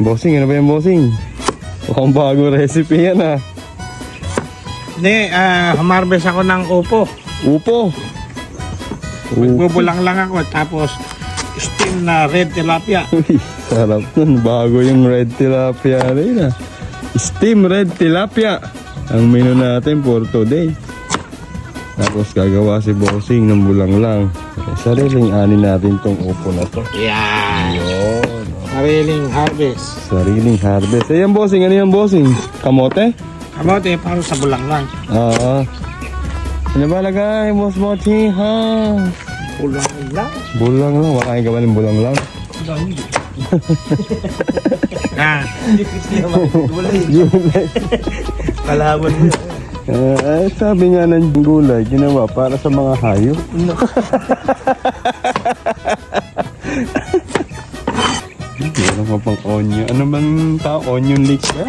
Bossing, ano ba yung bossing? Mukhang bago recipe yan ah. Hindi, humarbes ako ng upo. Upo. Magbubulang lang ako, tapos steam na red tilapia. Uy, sarap nun. Bago yung red tilapia rin ah. Steam red tilapia. Ang menu natin for today. Tapos gagawa si bossing ng bulang lang. Sariling ani natin tong upo na to. Yan. Yun. Sariling harvest. Sariling harvest. Ayan bossing, ano yan bossing? Kamote? Kamote, para sa bulang lang. Oo. Ano ba lagay, boss bossing ha? Bulang lang. Bulang lang, wala kayong gawa ng bulang lang. Gulay. Kalaban mo. Sabi nga ng gulay, ginawa para sa mga hayop. Meron pa pang onion. Ano bang onion leeks ba?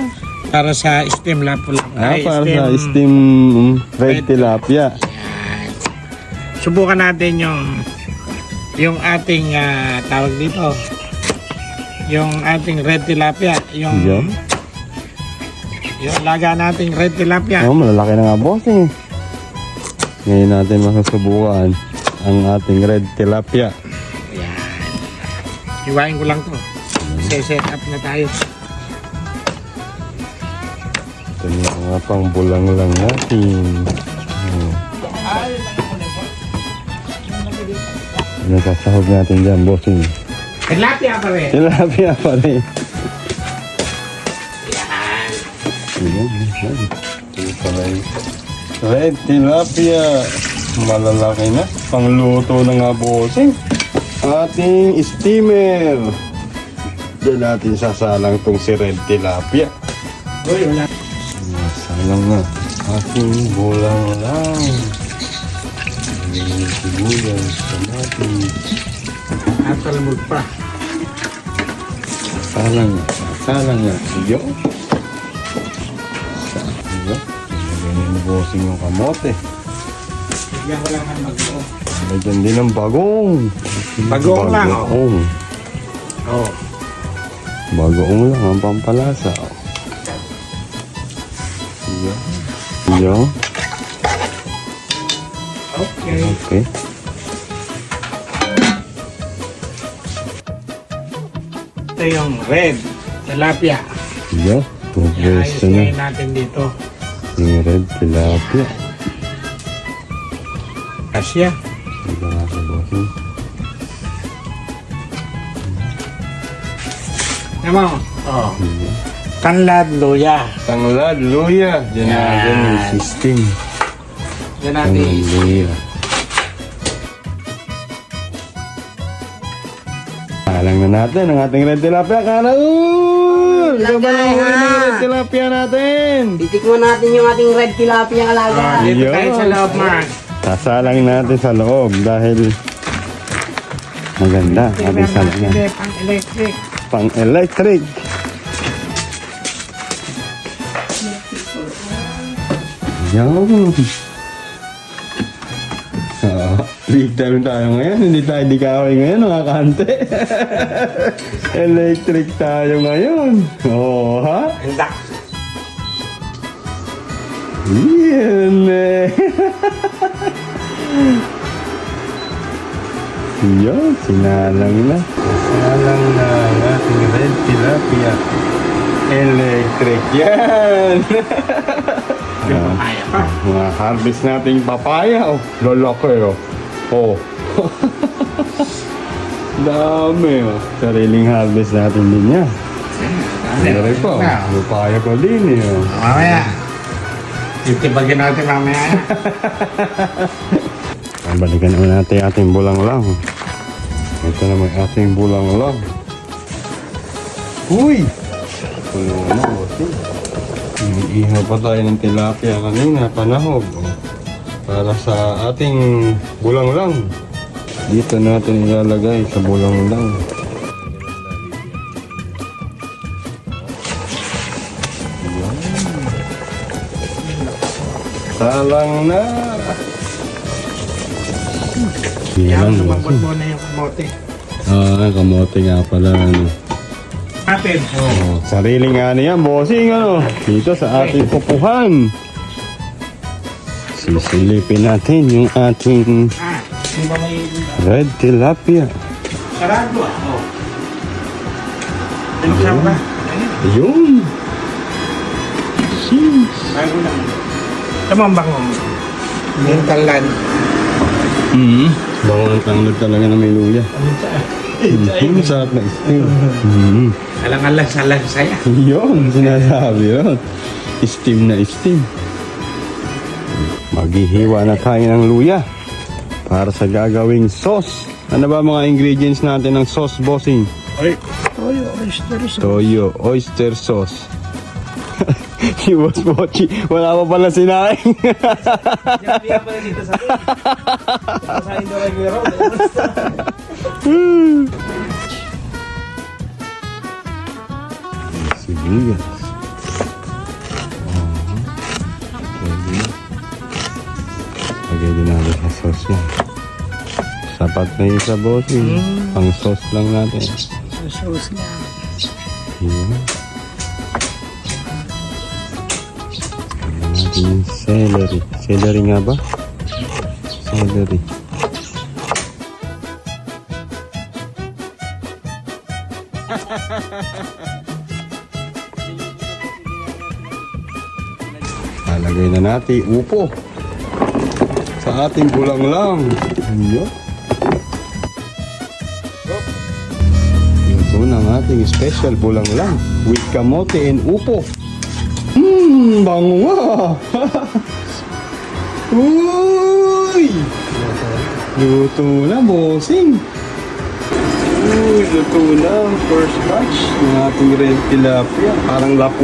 Para sa steam lapo lang. Para sa steam red tilapia. Subukan natin yung ating tawag dito. Yung ating red tilapia. Yung laga nating red tilapia. Oh, malalaki na nga bossing. Ngayon natin masusubukan ang ating red tilapia. Ayan. Hiwain ko lang to. Set up na tayo. Ito na nga pang bulang lang natin. Ano sasahog natin dyan, bossing? Tilapia pa rin. Tilapia pa rin. Ayan. Ito pala yung red tilapia. Malalaki na. Pangluto na nga, bossing. Ating steamer. Diyan natin sasalang tong si red tilapia. Uy, wala. Salang na. Ating bulang lang. Sibuyas, kamatis. At talmud pa. Salang nga. Iyo. Iyo. Ganyan na bossing yung kamote. Bigyan ko lang ng bago. Lagyan din ng bagong. Bagoong lang, oh. Bagoong. Oh. Bagoong lang ang pampalasa. Iyo. Iyo. Okay. Okay. Ito yung red tilapia. Iyo. Pupwesto na. Ayos natin dito. Yung red tilapia. Kasya. Ito nga sa bossing. Naman. Oh. Tanlad luya. Tanglad, luya. Diyan natin yung system. Yan natin. Luya. Alang na natin ang ating red tilapia. Kanaul! Ikaw ba lang huli ng red tilapia natin? Titikman natin yung ating red tilapia alaga. Dito Ayun. tayo sa loob, man. Sasalang natin sa loob dahil maganda. Ating salangan. Hindi, pang electric. Pang electric. Yan. Big time tayo ngayon. Hindi tayo di kaway ngayon, mga kante. Electric tayo ngayon. Oo, ha? Handa. Yan eh. Yan, sinalang na. Sinalang na ang ating red tilapia. Electric yan. Kaya pa. Mga harvest nating papaya. Oh, loloko eh. Oh. Dami oh. Sariling harvest natin din yan. Meron pa. Oh. Papaya pa din eh. Oh. Mamaya. Titibagin natin mamaya. Balikan naman natin ating bulang lang. Ito naman ating bulang lang. Uy! Puno na, bossing. Ihaw pa tayo ng tilapia kanina, panahog. Para sa ating bulang lang. Dito natin ilalagay sa bulang lang. Salang na! Yan, Yan, lumabot mo na yung kamote. kamote nga pala. Ano. Atin. Oh, sariling ano yan, bossing, ano? Dito sa ating pupuhan. Sisilipin natin yung ating Di ba may... red tilapia. Sarado Oh. Pinuksan ba? Ayun. Jeez. Bago lang. Tama ang bango. Yung kalan. Bango ng tanglad talaga na may luya. Sarap na steam. Alang-alang salang saya. Yun, sinasabi yun. Steam na steam. Maghihiwa na tayo ng luya para sa gagawing sauce. Ano ba mga ingredients natin ng sauce, bossing? Ay. Toyo, oyster sauce. Toyo, oyster sauce. Si Boss Pochi, wala pa pala sinaing. Yan pala dito sa akin. Sa Indo Regular. Sibuyas. Lagay din natin sa sauce yan. Sapat na yung sa bossing. Pang sauce lang natin. Sauce niya. Ayan. Ayan natin yung celery. Celery nga ba? Celery. Lalagay na natin upo sa ating bulanglang. Ayan. Ito ng ating special bulanglang with kamote and upo. Bango nga. Uy! Luto na, bossing. Uy, luto na. First batch ng ating red tilapia. Parang lapo.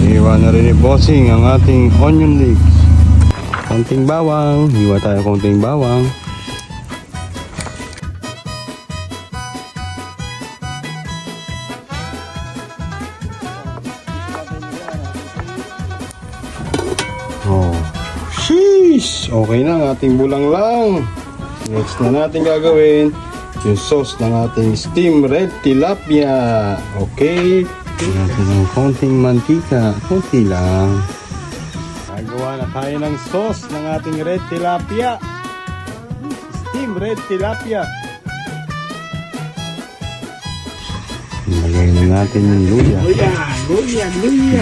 Hiwa na rin ni bossing ang ating onion leeks. Konting bawang. Hiwa tayo konting bawang. Oh. Sheesh! Okay na ang ating bulanglang. Next na natin gagawin yung sauce ng ating steam red tilapia. Okay. Natin ng konting mantika. Konti lang. Gagawa na tayo ng sauce ng ating red tilapia. Steam red tilapia. Lagay na natin yung luya.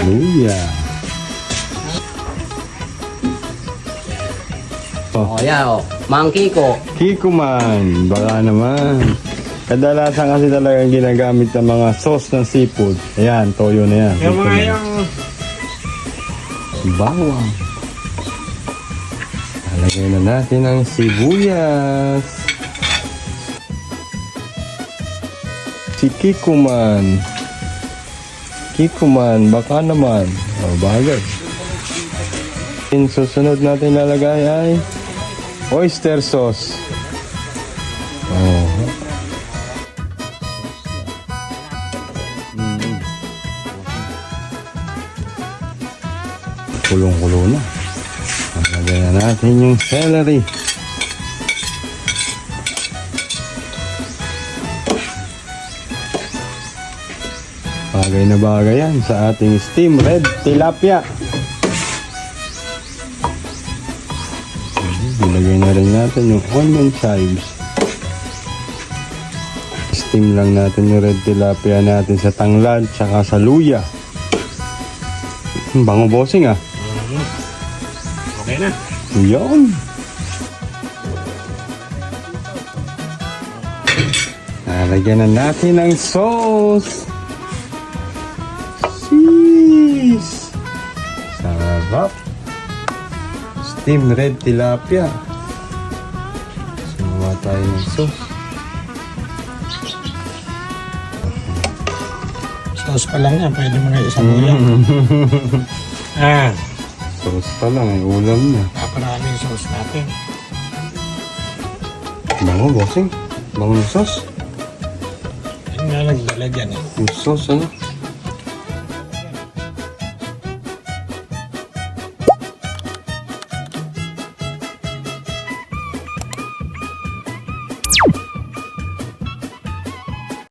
Luya. Oh, yan oh. Mang Kiko. Kiko man, baka naman. Kadalasan kasi talagang ginagamit ng mga sauce ng seafood. Ayan, toyo na yan. Yung Kiko mga man. yung... Bawang. Lalagay na natin ang sibuyas. Si Kiko man. Kiko man, baka naman. O, bagay. Yung susunod natin lalagay ay oyster sauce. Oh. Kulong-kulo na. Lagyan na natin yung celery. Bagay na bagay yan sa ating steam red tilapia. Ilagay na rin natin yung onion chives. Steam lang natin yung red tilapia natin sa tanglad tsaka sa luya. Bango bossing ah. Okay na. Yun. Nalagyan na natin ng sauce. Jeez. Sarap. Steam red tilapia. Sumawa tayo ng sauce. Sauce pa lang yan. Pwede mga isang ulam. Sauce pa lang, ay ulam na. Naparami yung sauce natin. Bango, bossing. Bangong sauce. Yun nga lang dala dyan eh. Yung sauce, ano?